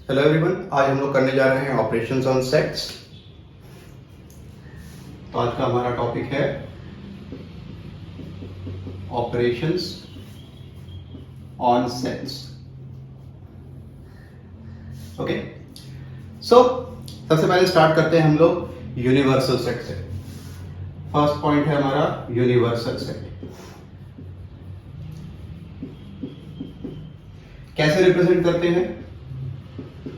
Hello everyone, आज हम लोग करने जा रहे हैं ऑपरेशंस ऑन सेट्स। तो आज का हमारा टॉपिक है ऑपरेशंस ऑन सेट्स। ओके, सो सबसे पहले स्टार्ट करते हैं हम लोग यूनिवर्सल सेट से। फर्स्ट पॉइंट है हमारा यूनिवर्सल सेट। कैसे रिप्रेजेंट करते हैं?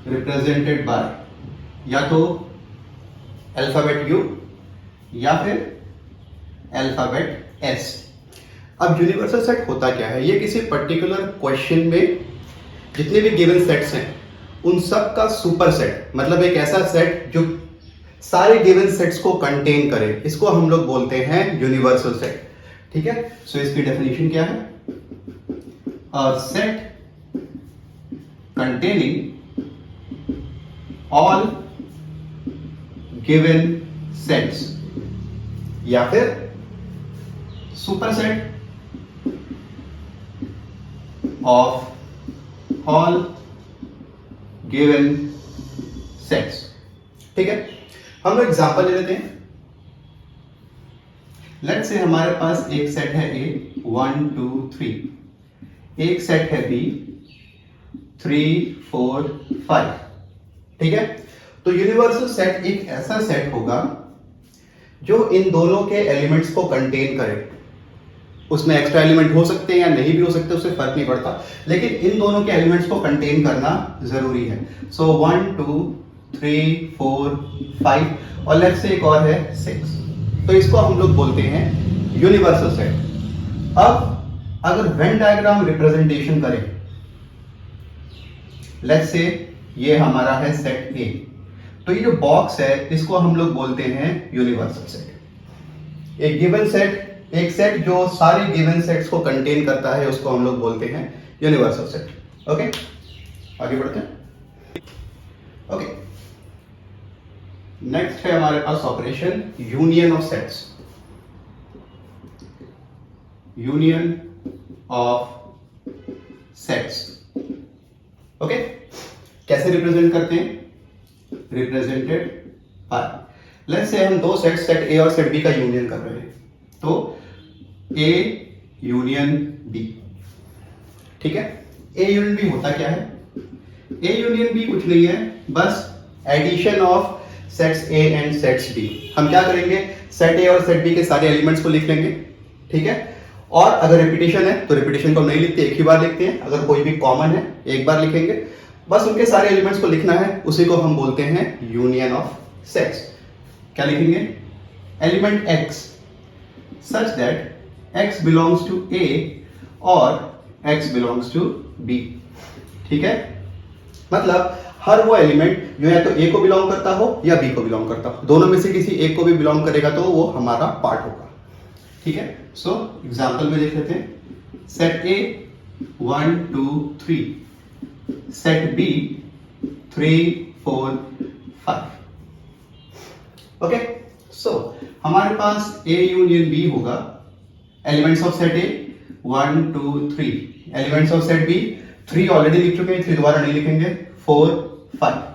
रिप्रेजेंटेड बाय या तो अल्फाबेट यू या फिर अल्फाबेट एस। अब यूनिवर्सल सेट होता क्या है? ये किसी पर्टिकुलर क्वेश्चन में जितने भी गिवन सेट्स हैं उन सब का सुपर सेट, मतलब एक ऐसा सेट जो सारे गिवन सेट्स को कंटेन करे, इसको हम लोग बोलते हैं यूनिवर्सल सेट। ठीक है, सो इसकी डेफिनेशन क्या है? A set containing all given sets या फिर superset of all given sets। ठीक है, हम लोग एग्जांपल ले लेते हैं। लेट्स से हमारे पास एक सेट है A 1 2 3, एक सेट है B 3 4 5। ठीक है, तो यूनिवर्सल सेट एक ऐसा सेट होगा जो इन दोनों के एलिमेंट्स को कंटेन करे। उसमें एक्स्ट्रा एलिमेंट हो सकते हैं या नहीं भी हो सकते, उससे फर्क नहीं पड़ता, लेकिन इन दोनों के एलिमेंट्स को कंटेन करना जरूरी है। सो 1 2 3 4 5 और लेट्स से एक और है 6, तो इसको हम लोग बोलते हैं यूनिवर्सल सेट। अब अगर वेन डायग्राम रिप्रेजेंटेशन करें, लेट्स से ये हमारा है सेट ए, तो ये जो बॉक्स है इसको हम लोग बोलते हैं यूनिवर्सल सेट। एक गिवन सेट, एक सेट जो सारे गिवन सेट्स को कंटेन करता है, उसको हम लोग बोलते हैं यूनिवर्सल सेट। ओके, आगे बढ़ते हैं। ओके, नेक्स्ट है हमारे पास operation union of sets. Union of sets. Okay, कैसे रिप्रेजेंट करते हैं? रिप्रेजेंटेड बाय, लेट्स से हम दो सेट, सेट ए और सेट बी का यूनियन कर रहे हैं, तो ए यूनियन बी। ठीक है, ए यूनियन बी होता क्या है? ए यूनियन बी कुछ नहीं है, बस addition of sets A and sets B. हम क्या करेंगे? सेट ए और सेट बी के सारे एलिमेंट्स को लिख लेंगे। ठीक है, और अगर रिपीटिशन है तो रिपीटिशन को नहीं लिखते, एक ही बार लिखते हैं। अगर कोई भी कॉमन है एक बार लिखेंगे, बस उनके सारे एलिमेंट्स को लिखना है, उसी को हम बोलते हैं यूनियन ऑफ सेट्स। क्या लिखेंगे? Element x such that x belongs to a और x बिलोंग्स टू b। ठीक है, मतलब हर वो एलिमेंट जो या तो a को बिलोंग करता हो या b को बिलोंग करता हो, दोनों में से किसी एक को भी बिलोंग करेगा तो वो हमारा पार्ट होगा। ठीक है, सो एग्जांपल में देख लेते हैं। Set A 1 2 3, set B 3 4 5। Okay, so हमारे पास A यूनियन B होगा। Elements of set A 1 2 3, elements of set B 3 already लिख चुके हैं, 3 दोबारा नहीं लिखेंगे। 4 5।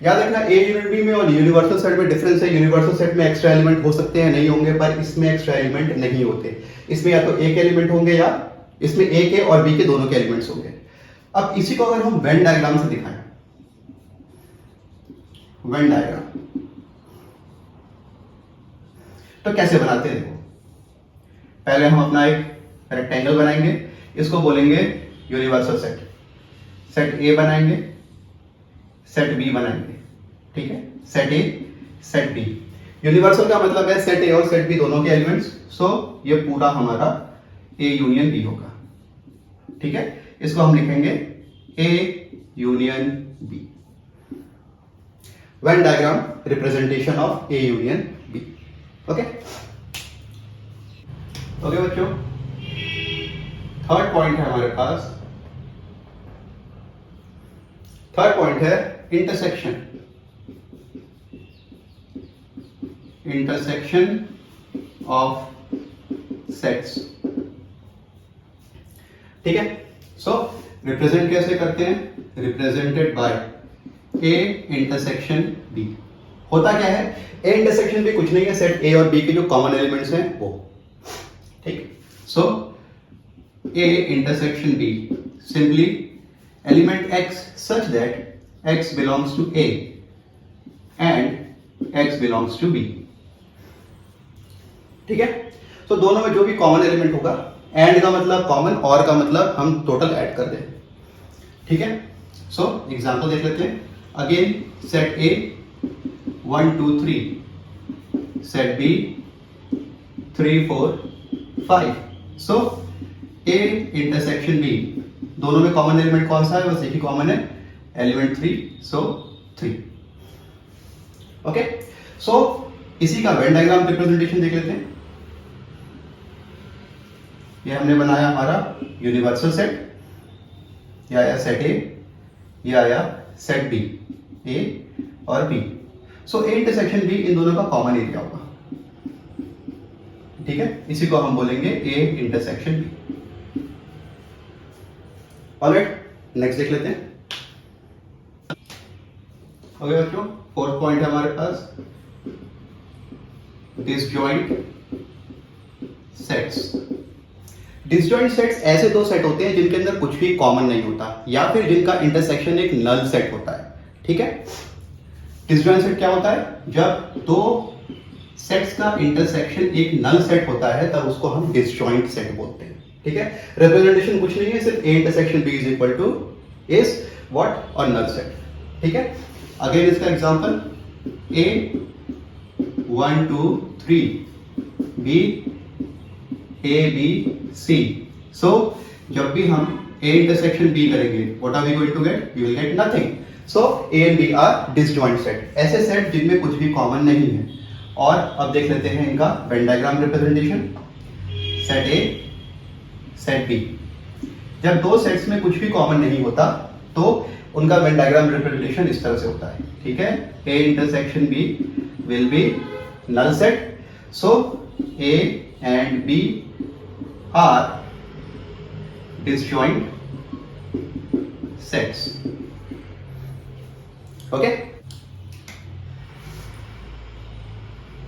याद रखना, ए यूनिट बी में और यूनिवर्सल सेट में डिफरेंस है। यूनिवर्सल सेट में एक्स्ट्रा एलिमेंट हो सकते हैं, नहीं होंगे, पर इसमें एक्स्ट्रा एलिमेंट नहीं होते। इसमें या तो ए के एलिमेंट होंगे या इसमें ए के और बी के दोनों के एलिमेंट्स होंगे। अब इसी को अगर हम वेन डायग्राम से दिखाएं, वेन डायग्राम तो कैसे बनाते हैं? देखो, पहले हम अपना एक रेक्टेंगल बनाएंगे, इसको बोलेंगे यूनिवर्सल सेट। सेट ए बनाएंगे, सेट बी बनाएंगे। ठीक है, set A set B. Universal का मतलब है सेट ए और सेट बी दोनों के एलिमेंट्स। सो ये पूरा हमारा ए यूनियन बी होगा। ठीक है, इसको हम लिखेंगे A union B. Venn diagram representation of A union B. Okay okay बच्चों, थर्ड पॉइंट है हमारे पास। थर्ड पॉइंट है इंटरसेक्शन। Intersection of sets. ठीक है, सो रिप्रेजेंट कैसे करते हैं? Represented by A intersection B. होता क्या है, ए इंटरसेक्शन बी कुछ नहीं है, सेट ए और बी के जो कॉमन एलिमेंट्स हैं वो। ठीक, so A intersection B simply element x such that x belongs to a and x belongs to b। ठीक है, तो दोनों में जो भी कॉमन एलिमेंट होगा, एंड का मतलब कॉमन और का मतलब हम टोटल ऐड कर दें। ठीक है, सो एग्जांपल देख लेते हैं। Again set A 1 2 3, set B 3 4 5। So A intersection B, दोनों में कॉमन एलिमेंट कौन सा है, बस एक ही कॉमन है, एलिमेंट 3, सो 3। ओके, सो इसी का वेन डायग्राम रिप्रेजेंटेशन देख लेते हैं। ये हमने बनाया हमारा यूनिवर्सल सेट, ये आया सेट ए, ये आया सेट बी, ए और B. So A intersection B इन दोनों का कॉमन एरिया होगा। ठीक है, इसी को हम बोलेंगे A intersection B. Alright, next देख लेते हैं। ओके बच्चों, फोर्थ पॉइंट है हमारे पास डिसजॉइंट सेट्स। डिसजॉइंट सेट्स ऐसे दो सेट होते हैं जिनके अंदर कुछ भी कॉमन नहीं होता, या फिर जिनका इंटरसेक्शन एक नल सेट होता है। ठीक है, डिसजॉइंट सेट क्या होता है, जब दो सेट्स का इंटरसेक्शन एक नल सेट होता है तब उसको हम डिसजॉइंट सेट बोलते हैं। ठीक है, रिप्रेजेंटेशन कुछ नहीं है, सिर्फ A intersection B is equal to is what और नल सेट। ठीक है, अगेन इसका example A 1 2 3 B A B C. So जब भी हम ए इंटरसेक्शन बी करेंगे, what are we going to get, we will get nothing. So A and B are disjoint set, ऐसे set जिनमें कुछ भी कॉमन नहीं है। और अब देख लेते हैं इनका Venn diagram representation. Set A set B, जब दो सेट्स में कुछ भी कॉमन नहीं होता तो उनका वेन डायग्राम रिप्रेजेंटेशन इस तरह से होता है। ठीक है, A intersection B will be null set, so A and B are disjoint sets. Okay,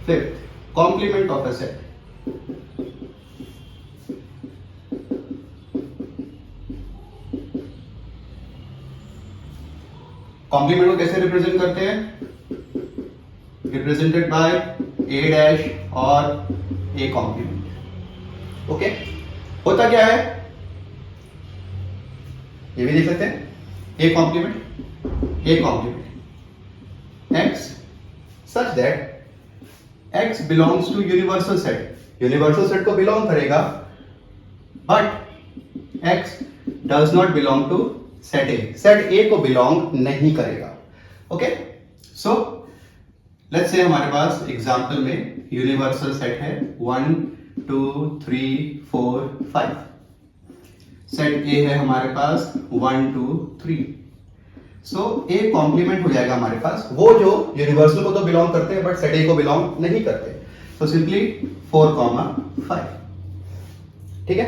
fifth, complement of a set. Complement को कैसे रिप्रेजेंट करते हैं, रिप्रेजेंटेड बाय ए डैश और ए कॉम्प्लीमेंट। ओके, होता क्या है, ये भी देख सकते हैं, A complement x such that x belongs to universal set. Universal set को बिलोंग करेगा, but x does not belong to set A, set A को बिलोंग नहीं करेगा। ओके, सो लेट्स से हमारे पास एग्जांपल में यूनिवर्सल सेट है 1 2 3 4 5। Set ए है हमारे पास 1 2 3। सो ए कॉम्प्लीमेंट हो जाएगा हमारे पास, वो जो यूनिवर्सल को तो बिलोंग करते हैं बट सेट ए को बिलोंग नहीं करते। So simply 4 5। ठीक है,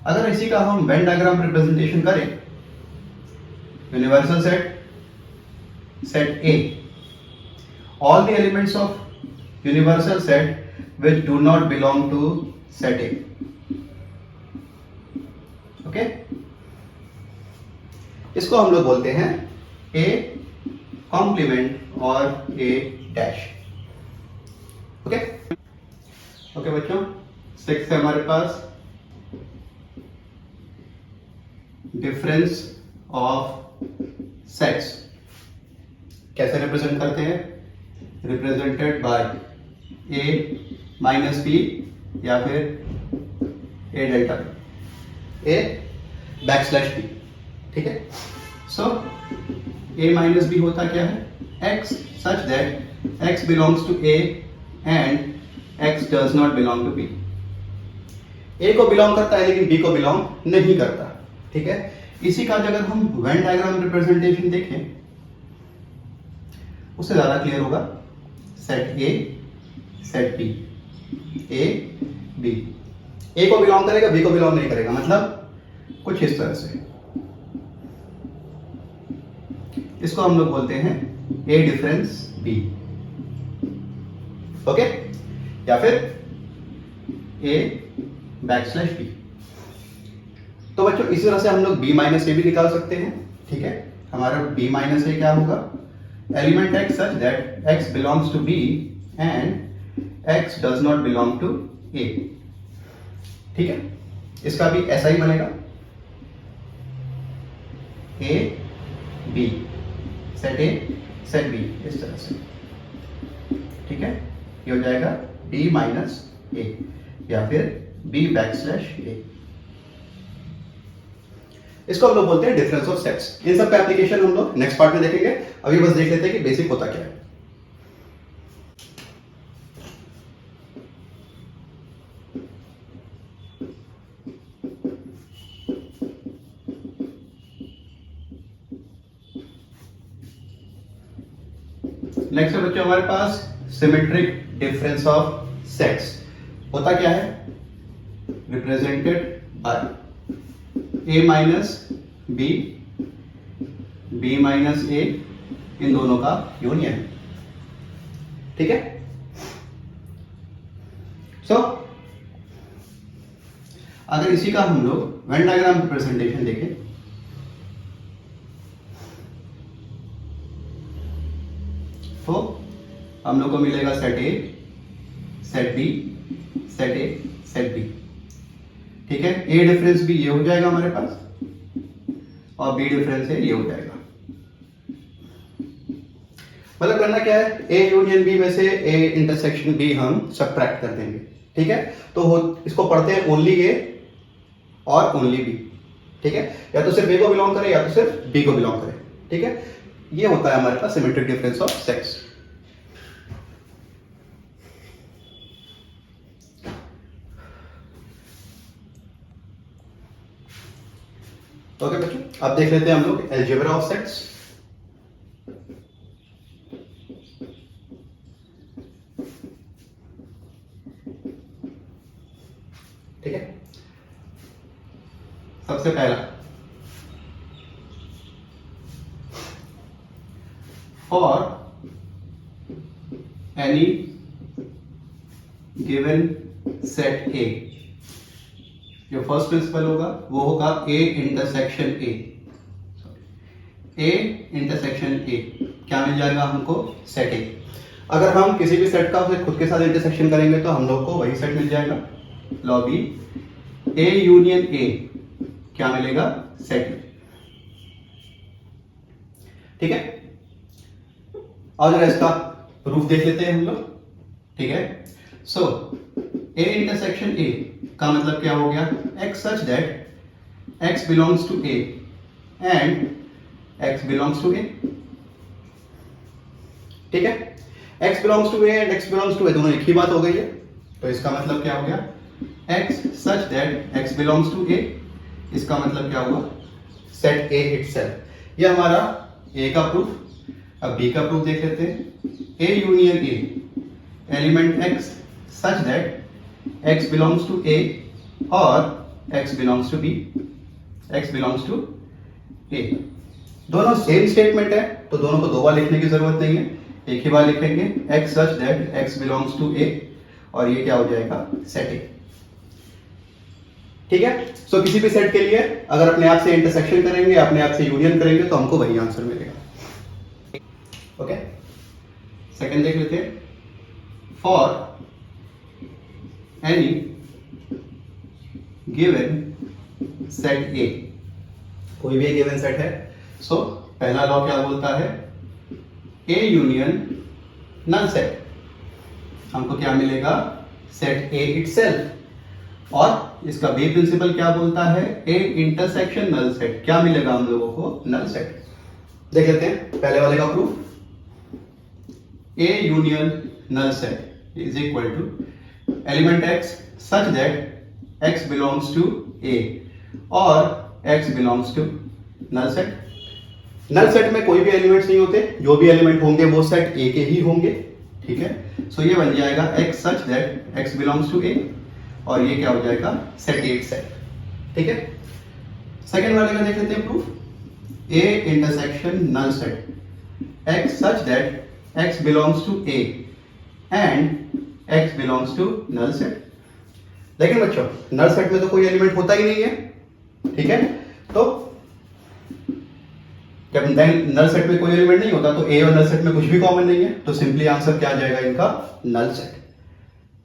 अगर इसी का हम वेन डायग्राम रिप्रेजेंटेशन करें, universal set A, all the elements of universal set which do not belong to set A। Okay, इसको हम लोग बोलते हैं A कॉम्प्लीमेंट और A डैश। ओके ओके बच्चों, 6 है हमारे पास डिफरेंस ऑफ सेट्स। कैसे रिप्रेजेंट करते हैं, represented by A minus B या फिर A delta B, A backslash B. ठीक है, सो ए माइनस बी होता क्या है, x such that x belongs to A and x does not belong to B. A को बिलोंग करता है लेकिन बी को बिलोंग नहीं करता। ठीक है, इसी का अगर हम वेन डायग्राम रिप्रेजेंटेशन देखें उससे ज्यादा क्लियर होगा। Set A set B, A B, A को बिलोंग करेगा बी को बिलोंग नहीं करेगा, मतलब कुछ इस तरह से। इसको हम लोग बोलते हैं ए डिफरेंस बी, ओके, या फिर ए बैकस्लैश बी। तो बच्चों इसी तरह से हम लोग बी माइनस ए भी निकाल सकते हैं, ठीक है। हमारा बी माइनस ए क्या होगा, element x such that x belongs to B and x does not belong to A, ठीक है। इसका भी ऐसा ही बनेगा, A B set A set B, इस तरह से, ठीक है। ये हो जाएगा बी माइनस ए या फिर बी बैकस्लैश ए। इसको हम लोग बोलते हैं डिफरेंस ऑफ सेट्स। इन सब का एप्लीकेशन हम लोग नेक्स्ट पार्ट में देखेंगे। अभी बस देख लेते हैं कि बेसिक होता क्या है। नेक्स्ट है बच्चों हमारे पास सिमेट्रिक डिफरेंस ऑफ सेट्स। होता क्या है, represented by A minus B, B minus A, इन दोनों का यूनियन, ठीक है। सो अगर इसी का हम लोग वेन डायग्राम रिप्रेजेंटेशन देखें, तो हम लोग को मिलेगा set A, set B, set A, set B, ठीक है। ए डिफरेंस भी ये हो जाएगा हमारे पास और बी डिफरेंस है ये हो जाएगा। मतलब करना क्या है, ए यूनियन बी में से ए इंटरसेक्शन बी हम सबट्रैक्ट कर देंगे, ठीक है। तो इसको पढ़ते हैं ओनली ए और ओनली बी, ठीक है। या तो सिर्फ ए को बिलोंग करे या तो सिर्फ बी को बिलोंग करे, ठीक है। ये होता है हमारे पास symmetric difference of sets. Okay बच्चों, अब देख लेते हैं हम लोग अलजेब्रा ऑफ सेट्स। ठीक है, सबसे पहला फॉर एनी गिवन सेट ए, जो फर्स्ट प्रिंसिपल होगा वो होगा A intersection A, A intersection A क्या मिल जाएगा हमको, सेट ए। अगर हम किसी भी सेट का उसे खुद के साथ इंटरसेक्शन करेंगे तो हम लोग को वही सेट मिल जाएगा, लॉग बी ए यूनियन ए क्या मिलेगा, सेट ए, ठीक है। और जरा इसका प्रूफ देख लेते हैं हम लोग, ठीक है। सो ए इंटरसेक्शन ए का मतलब क्या हो गया, x such that x belongs to a and x belongs to a, ठीक है। x belongs to a and x belongs to a दोनों एक ही बात हो गई है, तो इसका मतलब क्या हो गया, x such that x belongs to a, इसका मतलब क्या हुआ, सेट a इटसेल्फ। ये हमारा a का प्रूफ। अब b का प्रूफ देख लेते हैं, a union a element x such that x belongs to A और x belongs to B, x belongs to A। दोनों सेम स्टेटमेंट है तो दोनों को दो बार लिखने की जरूरत नहीं है, एक ही बार लिखेंगे, x such that x belongs to A और ये क्या हो जाएगा, सेट A, ठीक है। सो किसी भी सेट के लिए अगर अपने आप से इंटरसेक्शन करेंगे, अपने आप से यूनियन करेंगे तो हमको वही आंसर मिलेगा, ओके। सेकंड देख लेते हैं, for any given set A, कोई भी गिवन सेट है। सो पहला लॉ क्या बोलता है, A यूनियन नल सेट, हमको क्या मिलेगा, सेट A इटसेल्फ। और इसका बी प्रिंसिपल क्या बोलता है, A इंटरसेक्शन नल सेट, क्या मिलेगा हम लोगों को, नल सेट। देख लेते हैं पहले वाले का proof, A union null set is equal to element x such that x belongs to A और x belongs to null set। Null set में कोई भी एलिमेंट्स नहीं होते, जो भी एलिमेंट होंगे वो सेट A के ही होंगे, ठीक है। सो ये बन जाएगा x such that x belongs to A और ये क्या हो जाएगा, सेट A सेट, ठीक है। सेकेंड वाले का देख लेते हैं proof, A intersection null set X such that X belongs to A and X belongs to null set. लेकिन बच्चों null set में तो कोई एलिमेंट होता ही नहीं है, ठीक है? तो जब नल सेट में कोई एलिमेंट नहीं होता तो ए और नल सेट में कुछ भी कॉमन नहीं है, तो सिंपली आंसर क्या आ जाएगा इनका? नल सेट,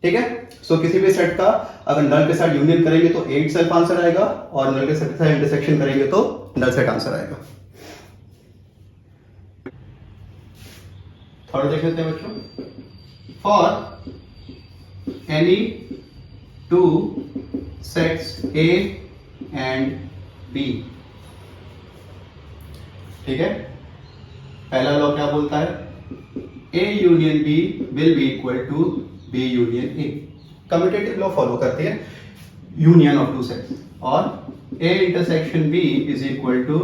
ठीक है? सो किसी भी सेट का अगर नल के साथ यूनियन करेंगे तो ए इटसेल्फ आंसर आएगा, और नल के साथ इंटरसेक्शन करेंगे तो नल सेट आंसर आएगा। थर्ड देख लेते हैं बच्चों। For any two sets A and B, ठीक है? पहला लॉ क्या बोलता है? A union B will be equal to B union A। Commutative law follow करती है यूनियन ऑफ टू सेट्स, और A intersection B is equal to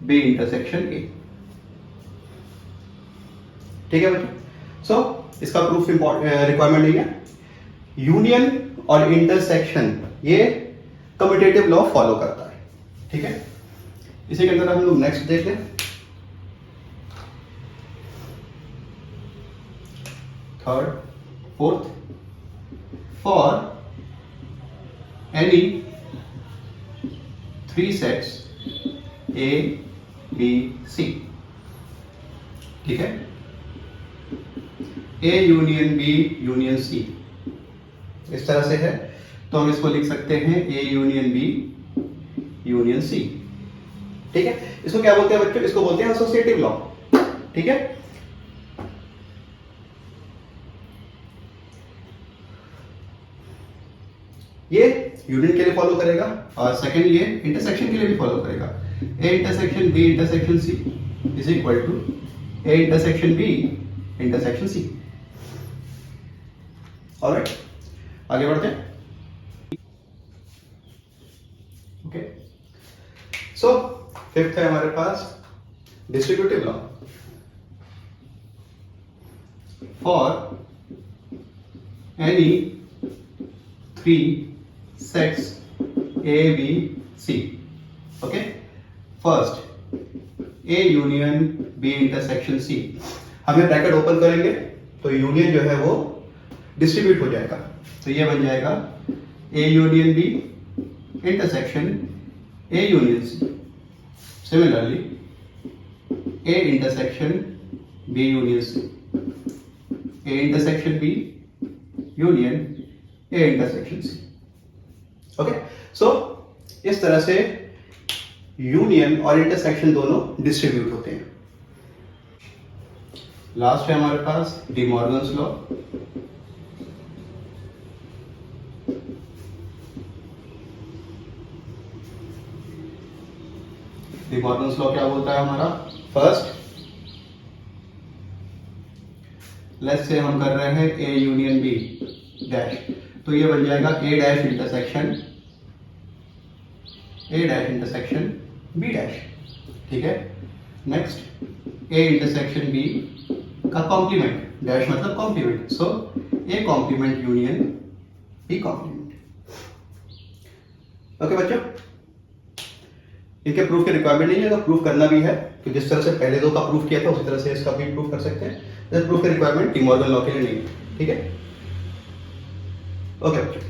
B intersection A, ठीक है बच्चों? सो इसका प्रूफ रिक्वायरमेंट नहीं है। यूनियन और इंटरसेक्शन ये कम्यूटेटिव लॉ फॉलो करता है, ठीक है? इसी के अंदर हम लोग नेक्स्ट देख लें। Third, fourth, for any three sets A B C, ठीक है? A union B union C इस तरह से है, तो हम इसको लिख सकते हैं A union B union C, ठीक है? इसको क्या बोलते हैं बच्चों? इसको बोलते हैं एसोसिएटिव लॉ, ठीक है? ये यूनियन के लिए फॉलो करेगा, और सेकंड ये इंटरसेक्शन के लिए भी फॉलो करेगा। A intersection B intersection C is equal to A intersection B intersection C. Alright, आगे बढ़ते हैं। ओके, सो फिफ्थ है हमारे पास distributive law. For any three sets A B C, okay? First A union B intersection C, हमें bracket open करेंगे तो union जो है वो डिस्ट्रीब्यूट हो जाएगा, तो ये बन जाएगा A union B intersection A union C. Similarly A intersection B union C, A intersection B union A intersection C, okay? So इस तरह से यूनियन और इंटरसेक्शन दोनों डिस्ट्रीब्यूट होते हैं। लास्ट है हमारे पास De Morgan's law. De Morgan's law क्या बोलता है हमारा? फर्स्ट, लेट्स से हम कर रहे हैं ए यूनियन बी डैश, तो ये बन जाएगा A dash intersection B dash, ठीक है? नेक्स्ट ए इंटरसेक्शन बी का कॉम्प्लीमेंट, डैश मतलब complement, so A complement union B complement. Okay बच्चों, इनके प्रूफ की रिक्वायरमेंट नहीं है, अगर प्रूफ करना भी है तो जिस तरह से पहले दो का प्रूफ किया था उसी तरह से इसका भी प्रूफ कर सकते हैं। प्रूफ की रिक्वायरमेंट डी मॉर्गन लॉ के लिए नहीं है, ठीक है? ओके बच्चों।